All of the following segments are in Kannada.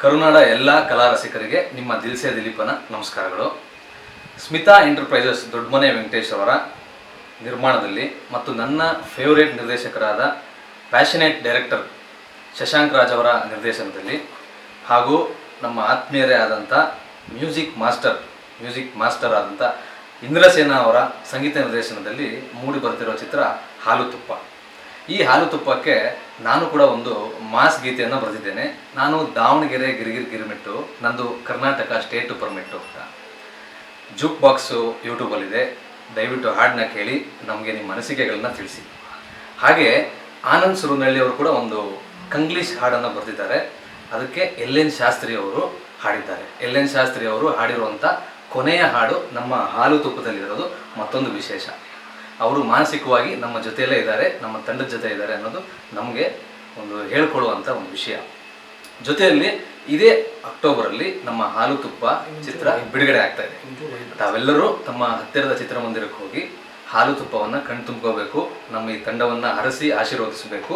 ಕರುನಾಡ ಎಲ್ಲ ಕಲಾ ರಸಿಕರಿಗೆ ನಿಮ್ಮ ದಿಲ್ಸೆ ದಿಲೀಪನ ನಮಸ್ಕಾರಗಳು. ಸ್ಮಿತಾ ಎಂಟರ್ಪ್ರೈಸಸ್ ದೊಡ್ಡಮನೆ ವೆಂಕಟೇಶ್ ಅವರ ನಿರ್ಮಾಣದಲ್ಲಿ ಮತ್ತು ನನ್ನ ಫೇವರೇಟ್ ನಿರ್ದೇಶಕರಾದ ಪ್ಯಾಷನೇಟ್ ಡೈರೆಕ್ಟರ್ ಶಶಾಂಕ್ ರಾಜ್ ಅವರ ನಿರ್ದೇಶನದಲ್ಲಿ ಹಾಗೂ ನಮ್ಮ ಆತ್ಮೀಯರೇ ಆದಂಥ ಮ್ಯೂಸಿಕ್ ಮಾಸ್ಟರ್ ಆದಂಥ ಇಂದ್ರಸೇನಾ ಅವರ ಸಂಗೀತ ನಿರ್ದೇಶನದಲ್ಲಿ ಮೂಡಿ ಬರ್ತಿರೋ ಚಿತ್ರ ಹಾಲು ತುಪ್ಪ. ಈ ಹಾಲು ತುಪ್ಪಕ್ಕೆ ನಾನು ಕೂಡ ಒಂದು ಮಾಸ್ ಗೀತೆಯನ್ನು ಬರೆದಿದ್ದೇನೆ. ನಾನು ದಾವಣಗೆರೆ ಗಿರಿಮಿಟ್ಟು, ನಂದು ಕರ್ನಾಟಕ ಸ್ಟೇಟ್ ಪರ್ಮಿಟ್ಟು ಅಂತ. ಜೂಕ್ ಬಾಕ್ಸು ಯೂಟ್ಯೂಬಲ್ಲಿದೆ, ದಯವಿಟ್ಟು ಹಾಡನ್ನ ಕೇಳಿ ನಮಗೆ ನಿಮ್ಮ ಅನಿಸಿಕೆಗಳನ್ನ ತಿಳಿಸಿ. ಹಾಗೆ ಆನಂದ್ ಸುರುನಳ್ಳಿ ಅವರು ಕೂಡ ಒಂದು ಕಂಗ್ಲೀಷ್ ಹಾಡನ್ನು ಬರೆದಿದ್ದಾರೆ. ಅದಕ್ಕೆ ಎಲ್.ಎನ್. ಶಾಸ್ತ್ರಿ ಅವರು ಹಾಡಿದ್ದಾರೆ. ಎಲ್.ಎನ್. ಶಾಸ್ತ್ರಿ ಅವರು ಹಾಡಿರುವಂಥ ಕೊನೆಯ ಹಾಡು ನಮ್ಮ ಹಾಲು ತುಪ್ಪದಲ್ಲಿರೋದು ಮತ್ತೊಂದು ವಿಶೇಷ. ಅವರು ಮಾನಸಿಕವಾಗಿ ನಮ್ಮ ಜೊತೆಯಲ್ಲೇ ಇದ್ದಾರೆ, ನಮ್ಮ ತಂಡದ ಜೊತೆ ಇದ್ದಾರೆ ಅನ್ನೋದು ನಮಗೆ ಒಂದು ಹೇಳ್ಕೊಳ್ಳುವಂಥ ಒಂದು ವಿಷಯ. ಜೊತೆಯಲ್ಲಿ ಇದೇ ಅಕ್ಟೋಬರಲ್ಲಿ ನಮ್ಮ ಹಾಲು ತುಪ್ಪ ಚಿತ್ರ ಬಿಡುಗಡೆ ಆಗ್ತಾ ಇದೆ. ತಾವೆಲ್ಲರೂ ತಮ್ಮ ಹತ್ತಿರದ ಚಿತ್ರಮಂದಿರಕ್ಕೆ ಹೋಗಿ ಹಾಲು ತುಪ್ಪವನ್ನು ಕಣ್ತುಂಬ್ಕೋಬೇಕು. ನಮ್ಮ ಈ ತಂಡವನ್ನು ಹರಸಿ ಆಶೀರ್ವದಿಸಬೇಕು.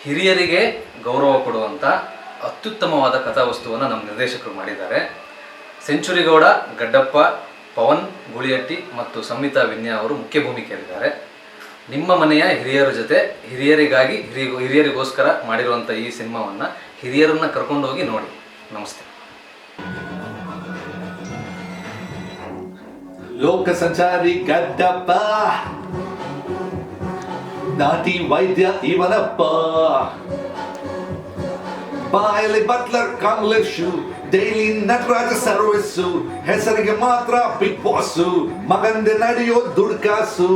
ಹಿರಿಯರಿಗೆ ಗೌರವ ಕೊಡುವಂಥ ಅತ್ಯುತ್ತಮವಾದ ಕಥಾವಸ್ತುವನ್ನು ನಮ್ಮ ನಿರ್ದೇಶಕರು ಮಾಡಿದ್ದಾರೆ. ಸೆಂಚುರಿಗೌಡ, ಗಡ್ಡಪ್ಪ, ಪವನ್ ಗುಳಿಯಟ್ಟಿ ಮತ್ತು ಸಂಹಿತಾ ವಿನ್ಯಾ ಅವರು ಮುಖ್ಯ ಭೂಮಿಕೆಯಲ್ಲಿದ್ದಾರೆ. ನಿಮ್ಮ ಮನೆಯ ಹಿರಿಯರ ಜೊತೆ ಹಿರಿಯರಿಗೋಸ್ಕರ ಮಾಡಿರುವಂಥ ಈ ಸಿನಿಮಾವನ್ನು ಹಿರಿಯರನ್ನ ಕರ್ಕೊಂಡೋಗಿ ನೋಡಿ. ನಮಸ್ತೆ. ಲೋಕ ಸಂಚಾರಿ ಗಡ್ಡಪ್ಪ, ನಾಟಿ ವೈದ್ಯ ಇವನಪ್ಪ, ಬಾಯಲ್ಲಿ ಬಟ್ಲರ್ ಕಾಂಗ್ಲೆಶು, ಡೈಲಿ ನಟರಾಜ ಸರ್ವಿಸ್ಸು, ಹೆಸರಿಗೆ ಮಾತ್ರ ಬಿಗ್ ಬಾಸ್ಸು, ಮಗಂದೆ ನಡೆಯೋ ದುಡ್ಕಾಸು,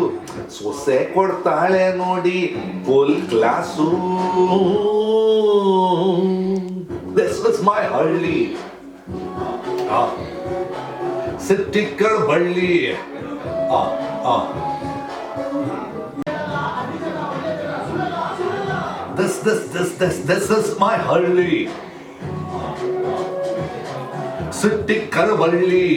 ಸೊಸೆ ಕೊಡ್ತಾಳೆ ನೋಡಿ full class. This is my ಹಳ್ಳಿ, ಸಿಟ್ಟಿಕ್ಕಳ ಬಳ್ಳಿ. This is my ಹಳ್ಳಿ, ಸಿಟ್ಟಿ ಕರವಳ್ಳಿ.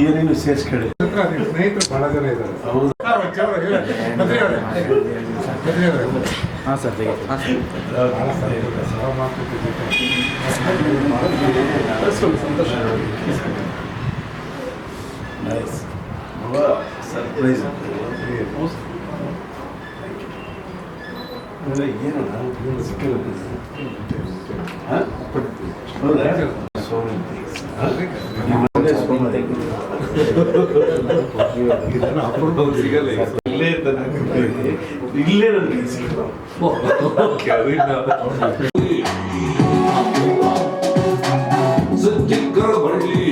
ಏನೇನು ಸೇರಿಸ್ಕೊಳ್ಳಿ. ಸ್ನೇಹಿತರು ಬಹಳ ಜನ ಇದ್ದಾರೆ. ಹಾಂ ಸರ್, ನೈಸ್ ಸರ್ಪ್ರೈಸ್. ಏನು ಸಿಕ್ಕಿಲ್ಲ. ಇಲ್ಲೇ ನನಗೆ ಸಿಟ್ಟಿಕ್ಕಳ ಬಳ್ಳಿ.